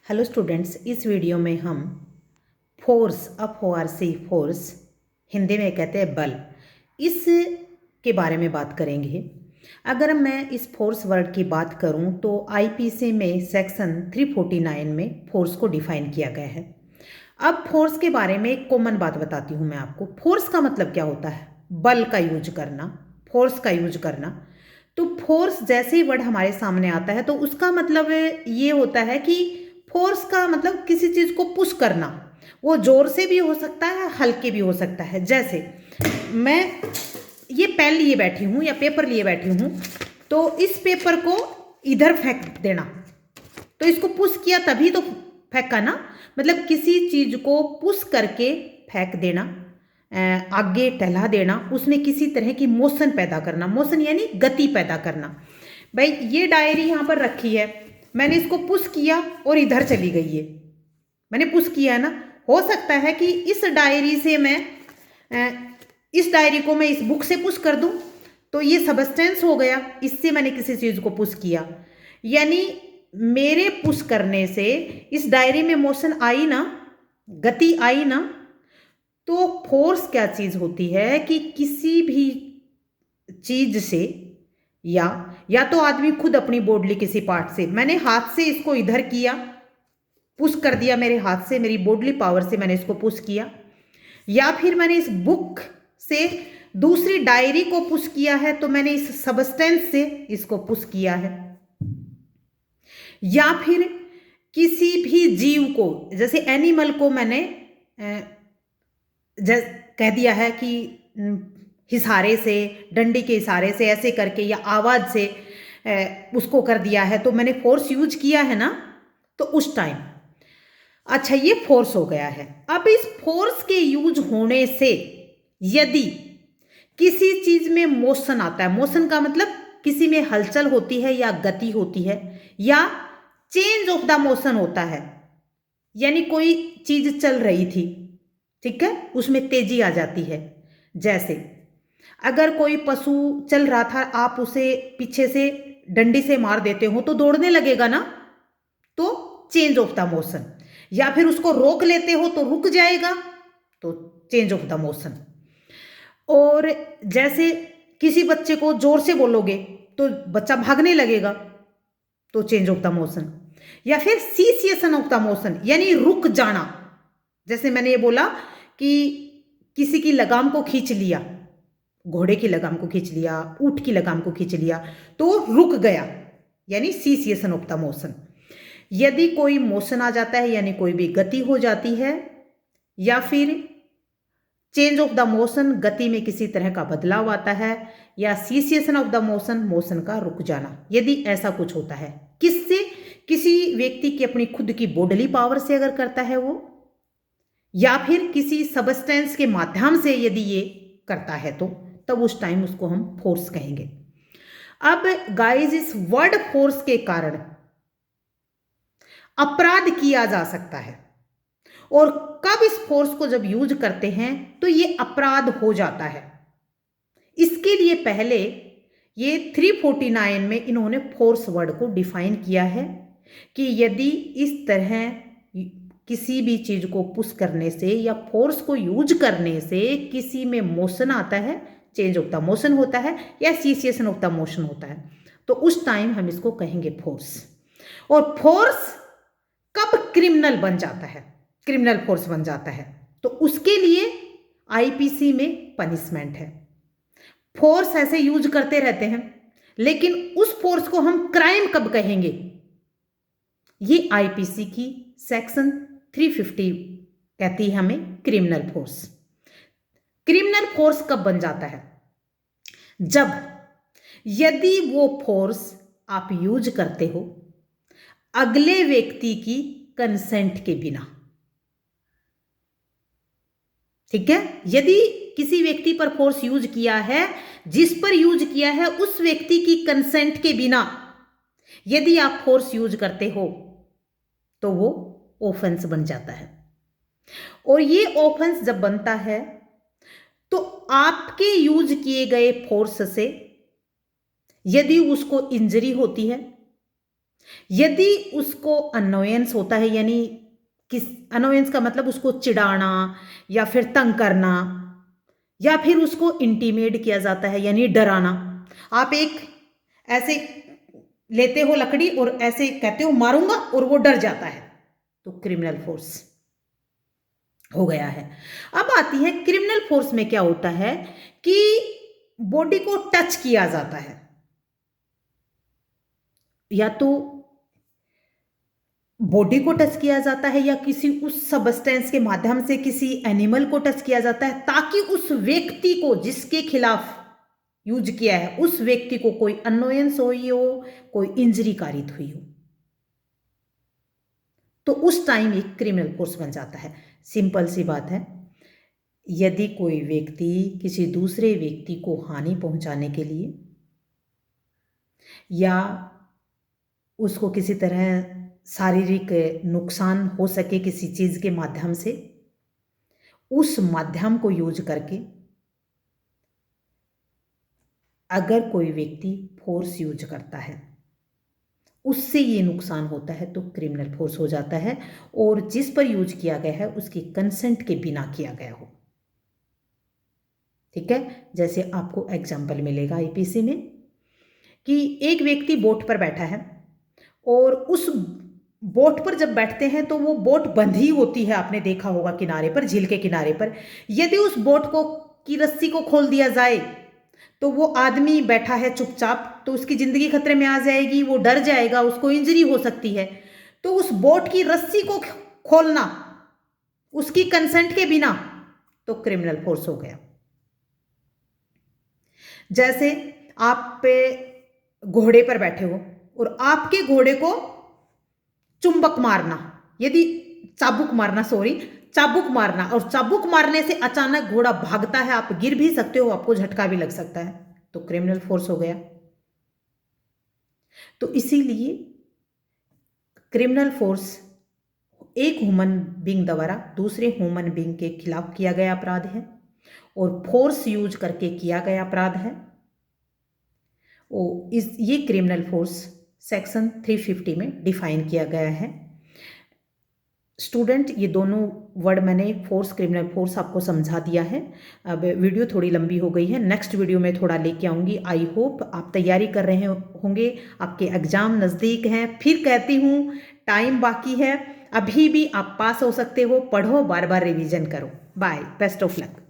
Hello students, इस video में हम फोर्स फोर्स हिंदी में कहते हैं बल, इस के बारे में बात करेंगे। अगर मैं इस फोर्स वर्ड की बात करूं तो आईपीसी में सेक्शन 349 में फोर्स को डिफाइन किया गया है। अब फोर्स के बारे में एक कॉमन बात बताती हूं मैं आपको। फोर्स का मतलब क्या होता है? बल का यूज करना, फोर्स का यूज करना। तो फोर्स जैसे ही वर्ड हमारे सामने आता है तो उसका मतलब ये होता है कि फोर्स का मतलब किसी चीज को पुश करना। वो जोर से भी हो सकता है, हल्के भी हो सकता है। जैसे मैं ये पेन लिए बैठी हूं या पेपर लिए बैठी हूं, तो इस पेपर को इधर फेंक देना, तो इसको पुश किया तभी तो फेंका ना। मतलब किसी चीज को पुश करके फेंक देना, आगे टहला देना, उसमें किसी तरह की मोशन पैदा करना। मोशन यानी गति पैदा करना। भाई ये डायरी यहाँ पर रखी है, मैंने इसको पुश किया और इधर चली गई है। मैंने पुश किया है ना। हो सकता है कि इस डायरी से मैं इस डायरी को मैं इस बुक से पुश कर दूं, तो ये सबस्टेंस हो गया, इससे मैंने किसी चीज को पुश किया। यानी मेरे पुश करने से इस डायरी में मोशन आई ना, गति आई ना। तो फोर्स क्या चीज होती है कि किसी भी चीज से या तो आदमी खुद अपनी बॉडी किसी पार्ट से, मैंने हाथ से इसको इधर किया, पुश कर दिया मेरे हाथ से, मेरी बॉडी पावर से मैंने इसको पुश किया, या फिर मैंने इस बुक से दूसरी डायरी को पुश किया है, तो मैंने इस सबस्टेंस से इसको पुश किया है। या फिर किसी भी जीव को, जैसे एनिमल को मैंने कह दिया है कि इशारे से, डंडी के इशारे से ऐसे करके या आवाज से उसको कर दिया है, तो मैंने फोर्स यूज किया है ना। तो उस टाइम अच्छा ये फोर्स हो गया है। अब इस फोर्स के यूज होने से यदि किसी चीज में मोशन आता है, मोशन का मतलब किसी में हलचल होती है या गति होती है या चेंज ऑफ द मोशन होता है, यानी कोई चीज चल रही थी, ठीक है, उसमें तेजी आ जाती है। जैसे अगर कोई पशु चल रहा था, आप उसे पीछे से डंडी से मार देते हो तो दौड़ने लगेगा ना, तो चेंज ऑफ द मोशन। या फिर उसको रोक लेते हो तो रुक जाएगा, तो चेंज ऑफ द मोशन। और जैसे किसी बच्चे को जोर से बोलोगे तो बच्चा भागने लगेगा, तो चेंज ऑफ द मोशन। या फिर सीसिएशन ऑफ द मोशन यानी रुक जाना। जैसे मैंने ये बोला कि किसी की लगाम को खींच लिया, घोड़े की लगाम को खींच लिया, ऊंट की लगाम को खींच लिया, तो रुक गया, यानी सीसिएशन ऑफ द मोशन। यदि कोई मोशन आ जाता है यानी कोई भी गति हो जाती है, या फिर चेंज ऑफ द मोशन, गति में किसी तरह का बदलाव आता है, या सीसिएशन ऑफ द मोशन, मोशन का रुक जाना, यदि ऐसा कुछ होता है, किससे? किसी व्यक्ति की अपनी खुद की बॉडली पावर से अगर करता है वो, या फिर किसी सबस्टेंस के माध्यम से यदि ये करता है, तो तब उस टाइम उसको हम फोर्स कहेंगे। अब गाइस, इस वर्ड फोर्स के कारण अपराध किया जा सकता है, और कब इस फोर्स को जब यूज करते हैं तो ये अपराध हो जाता है। इसके लिए पहले ये 349 में इन्होंने फोर्स वर्ड को डिफाइन किया है कि यदि इस तरह किसी भी चीज को पुश करने से या फोर्स को यूज करने से किसी में मोशन आता है, चेंज ऑफ द मोशन होता है या सीसिएशन ऑफ द मोशन होता है, तो उस टाइम हम इसको कहेंगे फोर्स। और फोर्स कब क्रिमिनल बन जाता है, क्रिमिनल फोर्स बन जाता है, तो उसके लिए आईपीसी में पनिशमेंट है। फोर्स ऐसे यूज करते रहते हैं, लेकिन उस फोर्स को हम क्राइम कब कहेंगे? ये आईपीसी की सेक्शन 350 कहती है हमें क्रिमिनल फोर्स। क्रिमिनल फोर्स कब बन जाता है? जब यदि वो फोर्स आप यूज करते हो अगले व्यक्ति की कंसेंट के बिना, ठीक है। यदि किसी व्यक्ति पर फोर्स यूज किया है, जिस पर यूज किया है उस व्यक्ति की कंसेंट के बिना यदि आप फोर्स यूज करते हो तो वो ऑफेंस बन जाता है। और ये ऑफेंस जब बनता है तो आपके यूज किए गए फोर्स से यदि उसको इंजरी होती है यदि उसको अनोयंस होता है, यानी किस अनोयंस का मतलब उसको चिढ़ाना या फिर तंग करना, या फिर उसको इंटीमेट किया जाता है यानी डराना। आप एक ऐसे लेते हो लकड़ी और ऐसे कहते हो मारूंगा और वो डर जाता है, तो क्रिमिनल फोर्स हो गया है। अब आती है क्रिमिनल फोर्स में क्या होता है कि बॉडी को टच किया जाता है, या तो बॉडी को टच किया जाता है या किसी उस सबस्टेंस के माध्यम से किसी एनिमल को टच किया जाता है, ताकि उस व्यक्ति को जिसके खिलाफ यूज किया है उस व्यक्ति को कोई अनोयंस हुई हो, कोई इंजरी कारित हुई हो, तो उस टाइम एक क्रिमिनल फोर्स बन जाता है। सिंपल सी बात है, यदि कोई व्यक्ति किसी दूसरे व्यक्ति को हानि पहुंचाने के लिए या उसको किसी तरह शारीरिक नुकसान हो सके किसी चीज के माध्यम से, उस माध्यम को यूज करके अगर कोई व्यक्ति फोर्स यूज करता है, उससे ये नुकसान होता है, तो क्रिमिनल फोर्स हो जाता है, और जिस पर यूज किया गया है उसकी कंसेंट के बिना किया गया हो। ठीक है, जैसे आपको एग्जाम्पल मिलेगा आईपीसी में कि एक व्यक्ति बोट पर बैठा है और उस बोट पर जब बैठते हैं तो वो बोट बंधी होती है, आपने देखा होगा किनारे पर, झील के किनारे पर। यदि उस बोट को की रस्सी को खोल दिया जाए तो वो आदमी बैठा है चुपचाप, तो उसकी जिंदगी खतरे में आ जाएगी, वो डर जाएगा, उसको इंजरी हो सकती है। तो उस बोट की रस्सी को खोलना उसकी कंसेंट के बिना, तो क्रिमिनल फोर्स हो गया। जैसे आप पे घोड़े पर बैठे हो और आपके घोड़े को चुंबक मारना, यदि चाबुक मारना, सॉरी चाबुक मारना, और चाबुक मारने से अचानक घोड़ा भागता है, आप गिर भी सकते हो, आपको झटका भी लग सकता है, तो क्रिमिनल फोर्स हो गया। तो इसीलिए क्रिमिनल फोर्स एक ह्यूमन बीइंग द्वारा दूसरे ह्यूमन बीइंग के खिलाफ किया गया अपराध है और फोर्स यूज करके किया गया अपराध है। ये क्रिमिनल फोर्स सेक्शन 350 में डिफाइन किया गया है। स्टूडेंट, ये दोनों वर्ड मैंने फोर्स, क्रिमिनल फोर्स आपको समझा दिया है। अब वीडियो थोड़ी लंबी हो गई है, नेक्स्ट वीडियो में थोड़ा लेके आऊँगी। आई होप आप तैयारी कर रहे होंगे, आपके एग्ज़ाम नज़दीक हैं। फिर कहती हूँ, टाइम बाकी है, अभी भी आप पास हो सकते हो। पढ़ो, बार बार रिवीजन करो। Bye, best of luck.